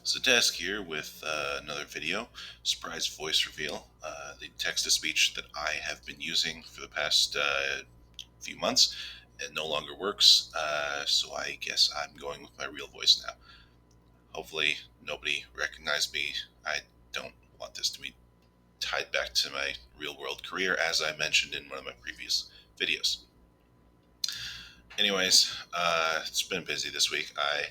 Zetesk here with another video, surprise voice reveal. The text-to-speech that I have been using for the past few months, it no longer works, so I guess I'm going with my real voice now. Hopefully nobody recognized me. I don't want this to be tied back to my real-world career, as I mentioned in one of my previous videos. Anyways, it's been busy this week. I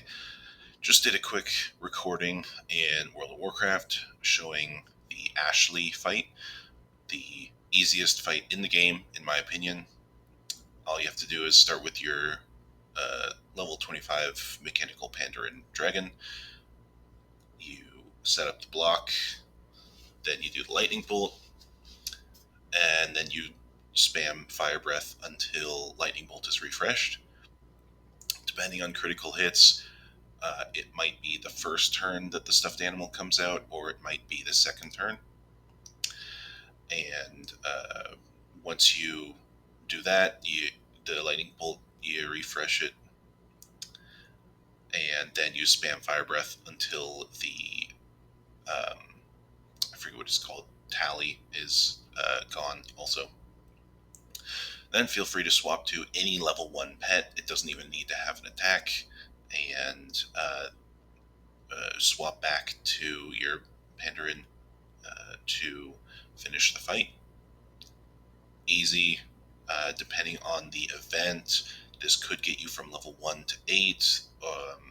just did a quick recording in World of Warcraft showing the Ashlei fight, the easiest fight in the game, in my opinion. All you have to do is start with your level 25 mechanical Pandaren dragon. You set up the block, then you do the lightning bolt, and then you spam fire breath until lightning bolt is refreshed. Depending on critical hits, it might be the first turn that the stuffed animal comes out, or it might be the second turn. And once you do that, the lightning bolt, you refresh it, and then you spam fire breath until the I forget what it's called, tally is gone. Also, then feel free to swap to any level 1 pet. It doesn't even need to have an attack, and swap back to your Pandaren to finish the fight. Easy. Depending on the event, this could get you from level 1 to 8,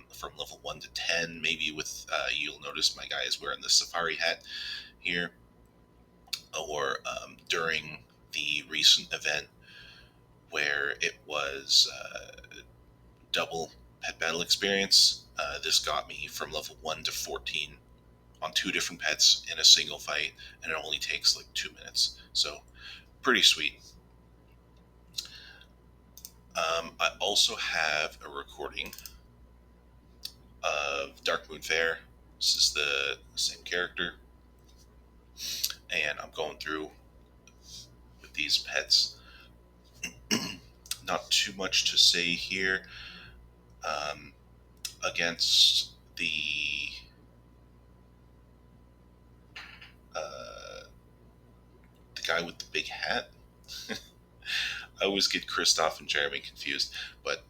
from level 1 to 10, maybe with, you'll notice my guy is wearing the safari hat here, or during the recent event where it was double pet battle experience, this got me from level 1 to 14 on 2 different pets in a single fight, and it only takes like 2 minutes, so pretty sweet. I also have a recording of Darkmoon Faire. This is the same character, and I'm going through with these pets. Not too much to say here. Against the guy with the big hat. I always get Kristoff and Jeremy confused, but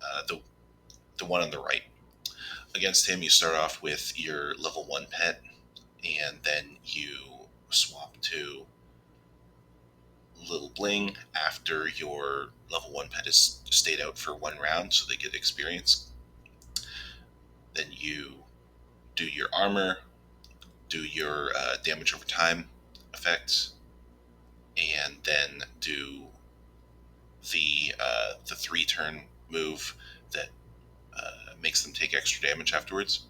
the one on the right. Against him, you start off with your level 1 pet, and then you swap to Little Bling after your level 1 pet has stayed out for 1 round, so they get experience. Then you do your armor, do your damage over time effects, and then do the 3-turn move that makes them take extra damage afterwards.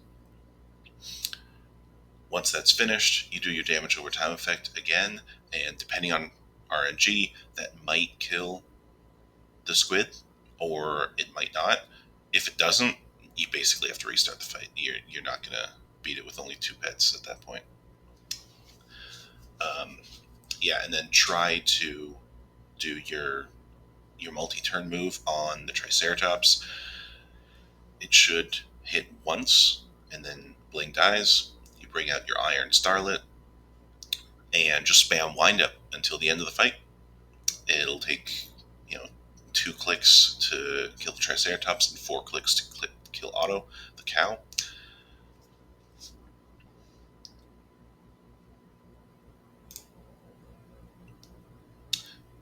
Once that's finished, you do your damage over time effect again, and depending on RNG, that might kill the squid, or it might not. If it doesn't, you basically have to restart the fight. You're not going to beat it with only 2 pets at that point. And then try to do your multi-turn move on the Triceratops. It should hit once, and then Bling dies. You bring out your Iron Starlet, and just spam wind up until the end of the fight. It'll take 2 clicks to kill the Triceratops and 4 clicks to kill Otto, the cow.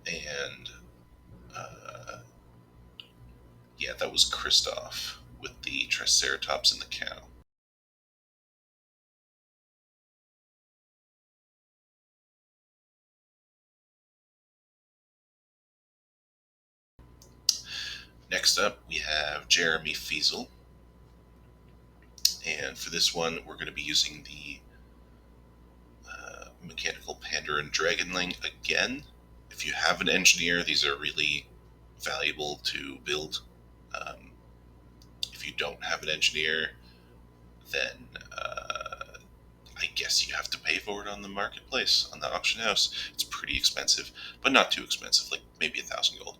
And that was Kristoff with the Triceratops and the cow. Next up, we have Jeremy Fiesel. And for this one, we're going to be using the mechanical Pandaren Dragonling again. If you have an engineer, these are really valuable to build. If you don't have an engineer, then I guess you have to pay for it on the marketplace, on the auction house. It's pretty expensive, but not too expensive, like maybe 1,000 gold.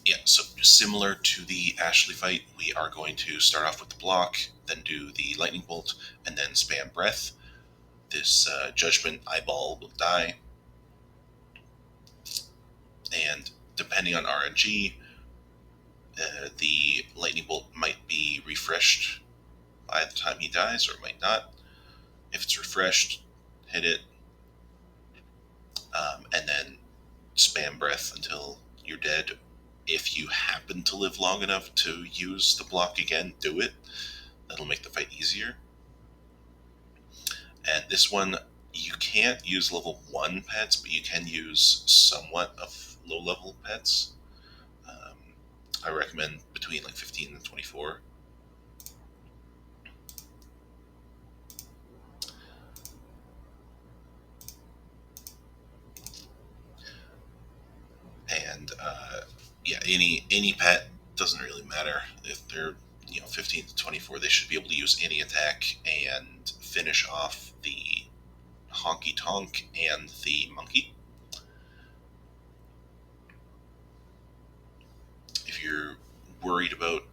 Yeah, so similar to the Ashlei fight, we are going to start off with the block, then do the lightning bolt, and then spam breath. This judgment eyeball will die, and depending on RNG, the lightning bolt might be refreshed by the time he dies, or it might not. If it's refreshed, hit it, and then spam breath until you're dead. If you happen to live long enough to use the block again, do it. That'll make the fight easier. And this one, you can't use level 1 pets, but you can use somewhat of low level pets. I recommend between like 15 and 24. And yeah, any pet, doesn't really matter if they're 15 to 24. They should be able to use any attack and finish off the honky tonk and the monkey. If you're worried about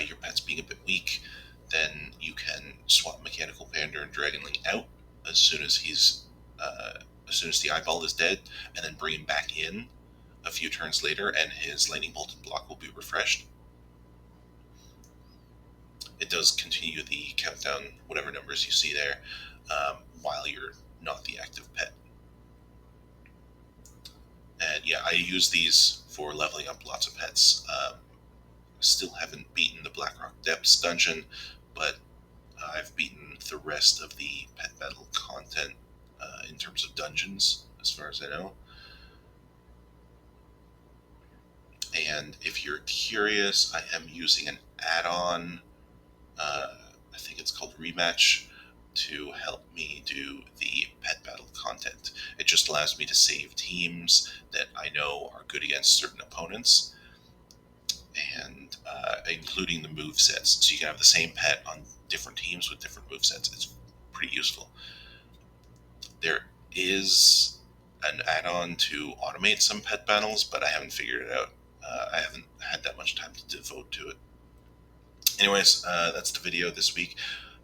your pet's being a bit weak, then you can swap Mechanical Panda and Dragonling out as soon as as soon as the eyeball is dead, and then bring him back in a few turns later, and his Lightning Bolt and block will be refreshed. It does continue the countdown, whatever numbers you see there, while you're not the active pet. And yeah, I use these for leveling up lots of pets. Still haven't beaten the Blackrock Depths dungeon, but I've beaten the rest of the Pet Battle content in terms of dungeons, as far as I know. And if you're curious, I am using an add-on, I think it's called Rematch, to help me do the Pet Battle content. It just allows me to save teams that I know are good against certain opponents, and including the move sets. So you can have the same pet on different teams with different move sets. It's pretty useful. There is an add-on to automate some pet battles, but I haven't figured it out. I haven't had that much time to devote to it. Anyways, that's the video this week.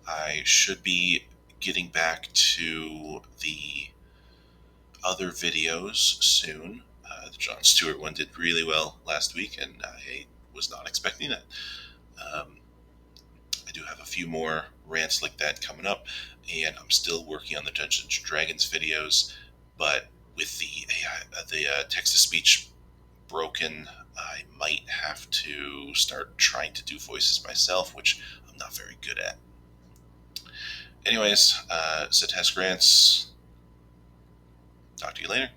I should be getting back to the other videos soon. The Jon Stewart one did really well last week, and I was not expecting that. I do have a few more rants like that coming up, and I'm still working on the Dungeons and Dragons videos, but with the text-to-speech broken, I might have to start trying to do voices myself, which I'm not very good at. Anyways, Zetesk rants. Talk to you later.